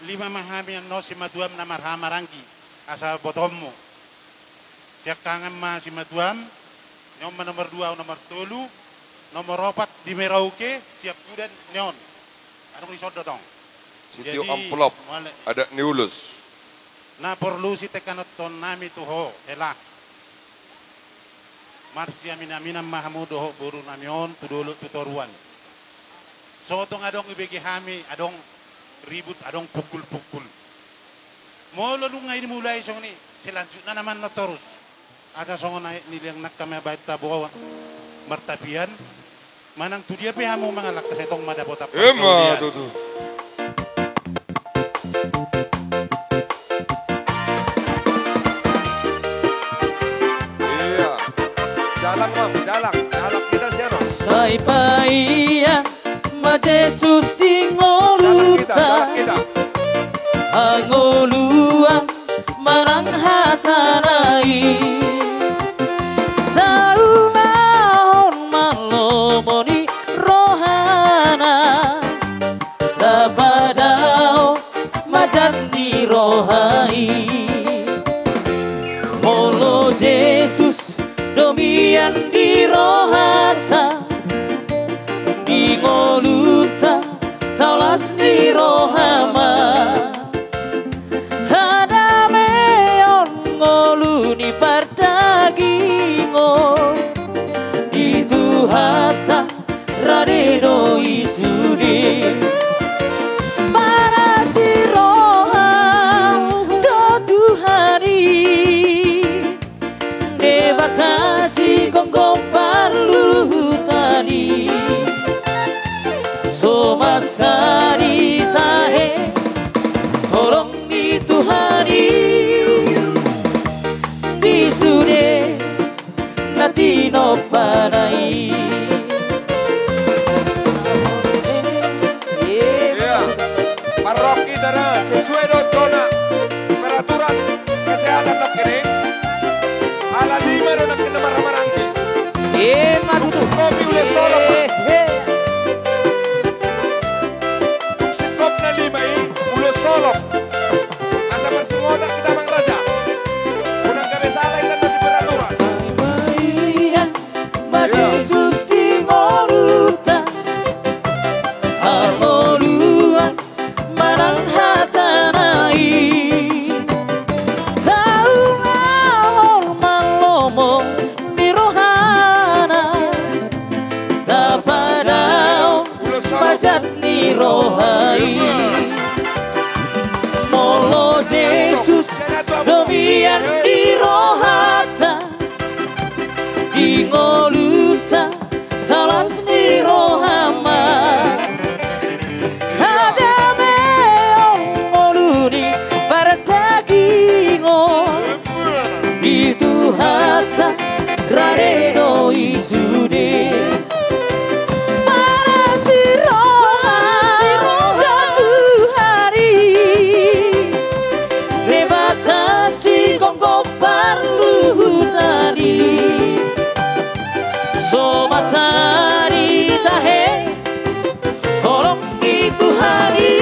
lima mahami no si maduam na marhamaranggi asa botommo. Siya kangen ma si maduam, nyom nomor 2 nomor 3, nomor 4 di Merauke, siap kudan nyon. Anong isod dong? Sitio amplop ada niulus. Na perlu si tekanot ton nami tuho elah. Marsya minam mahamudo ho buru namion tudulu tutoruan. So tong adong ibegi hami adong ribut adong pukul-pukul. Molo lu ngai dimulai song ni selanjutnya naman no terus. Ada song na nilang nakame bait tabuwa martapian. Manang tu dia pe hamu mangalak sa itong madapot apa. Ema tutu. Iya. Jalan Mam, jalan kita siapa? Sai paia ma Jesus di ngoluta. Angolua marang hatanai. Taunahon malomoni rohana. Tabadao majani rohai. Molo Jesus domian di rohata. Di ngoluta taulas di rohama. Ni pardagingo di tuhata radedo isudi para si roha do tuhari debatasi gonggong parlu tani somasari tahe tolong di tuhari sude latino panai. Iya, paroki dana sesuai dona peraturan kesehatan negeri. Ala 5 do nak kena marah-marangki. Matutu. Kopi udah solo. Sikop na 5 ini udah solo. Asa bersemua tak kita mang raja. Jesus di ngoluta Amolua marang hatanai Taunahon malomo mirohana Tapadao pajat ni rohai Molo Jesus domian di rohata Di ngoluta talas ni rohama Hadame ngoluni pardagingo Di tuhata radedo isude Para si roha tuhari Rebatasi gonggong parlu tani Somasari tahe tolong itu hari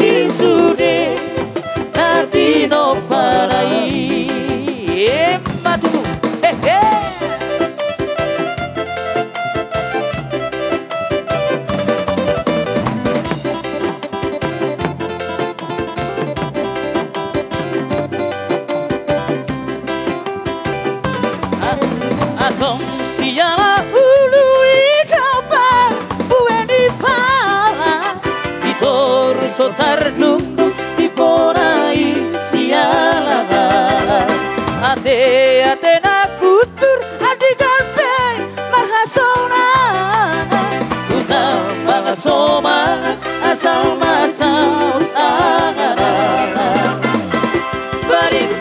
isude nartino parai matutu Asom siala ulu ijaba bueni pala Ditor sotar dundu diporai siala Ate na kutur adigan pe marhasona Utam bangasoma asal masau sangana Baring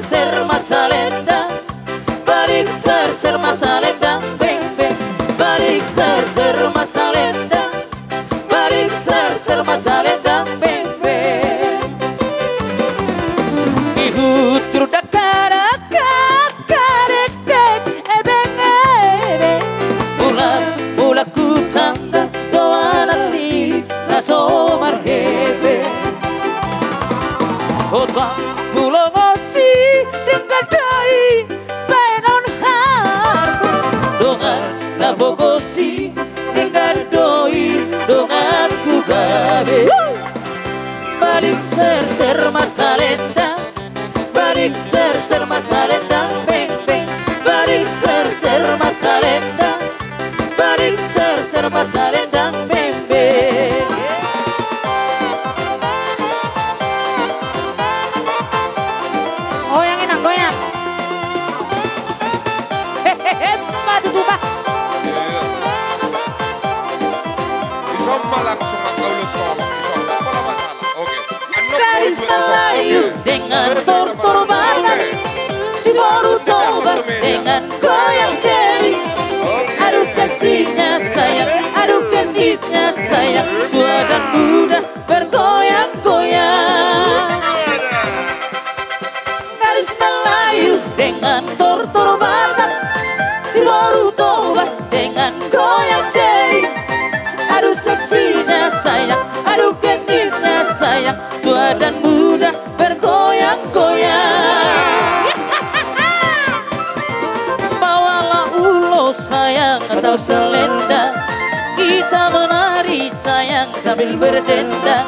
ser masalenda Balik ser masalendang beng beng Balik ser masalendang Balik ser masalendang beng beng Wang pulau ngoci dengan doi penon harbu dongan nabogosi dengan doi dongan ku gabe balik ser masalenda balik ser masalenda beng beng balik ser masalenda balik ser masalenda beng beng. Goyangin ang goyang. Hehehe, matutupa. Isomma langsung ang ulo solo. Isomma, wala masalah. Oke. Garis Melayu dengan tortor badan si baru tobat dengan goyang deli. Aduh seksinya sayang, aduh genditnya sayang, tua dan muda bergoyang-goyang. Garis Melayu dengan tortor badan si baru tobat dengan goyang deli. Aduh seksinya sayang, aduh genditnya sayang, tua dan muda bergoyang-goyang. Bawalah ulo sayang atau selendang, kita menari sayang sambil berdendang.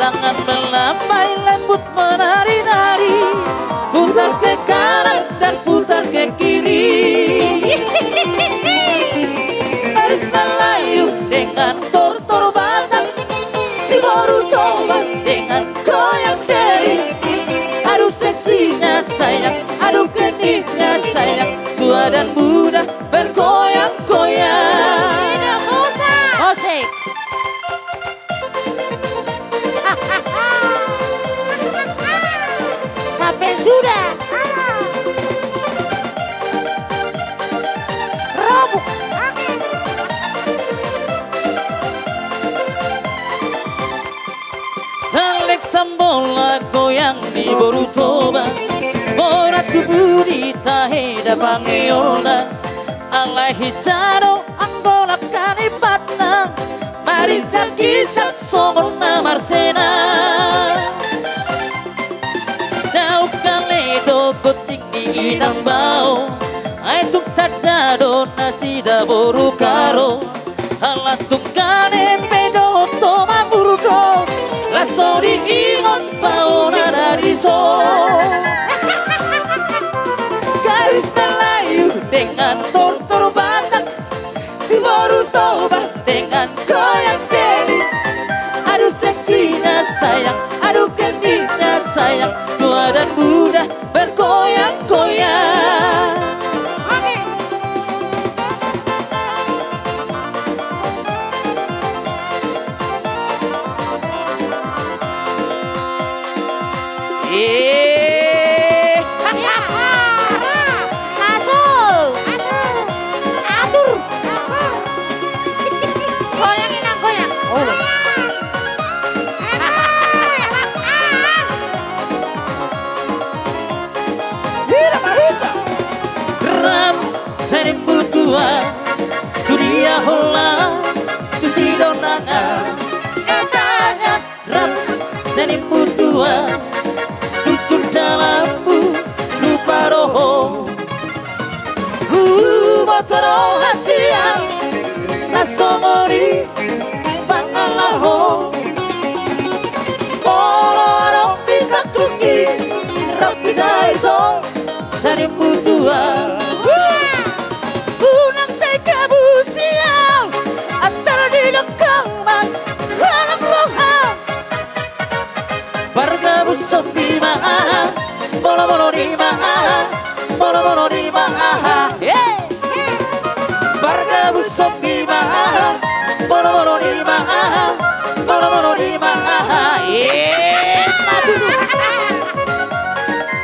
Tangan melambai lembut menari-nari, putar ke kanan dan putar ke kiri. Garis Melayu dengan tortor batak, si baru coba dengan goyang deli. Aduh seksinya sayang, aduh genditnya sayang, tua dan muda bergoyang-goyang. Musik. Sampai sudah. Robuk. Talek sambola goyang di Borutoba, borat kubudi taheda pangeona, alai hijaro anggola kanipatna, marinca kitak somona marsena. Dau kaledo gotik di inang bau, aituk tadado nasida boru karo, halatung kane pedo toma burdo. Lasori ingot paona dariso. Garis Melayu dengan tortor batak, si baru tobat dengan goyang deli. Aduh seksinya sayang, aduh genditnya sayang, tua dan muda bergoyang-goyang. Masuk. Atur. Goyangin ang goyang. Ram seribu dua, dunia hola, kusidonanga. Katanya ram seribu dua, duduk dalammu lupa roho. Motor hasil nasomori pangalaho. Orang bisa kuki rapi daito seribu dua. Unang saya kabusiaw antar di lekaman alam roha. Bargabus sopi maha, bolo-bolo di maha, bolo-bolo di maha. Bargabus sopi maha, bolo-bolo di maha, bolo-bolo di maha.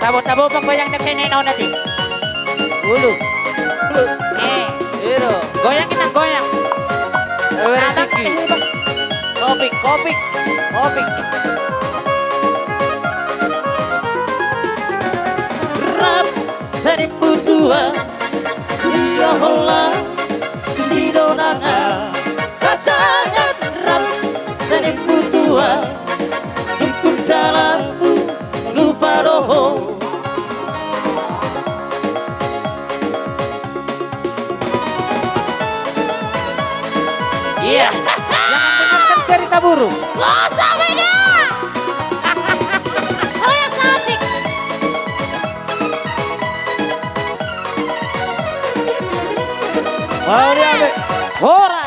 Tabo-tabo pang goyang nagkainaw natin. Ulo. Ito. Goyangin ang goyang. Kopik, kopik, kopik. Rap seribu dua, dia hola, sidonanga. Katanya rap seribu dua, dukun dalammu lupa Iya. Jangan dengarkan cerita burung. Gak usah beda. Oh yang asik. Oh dia. Ora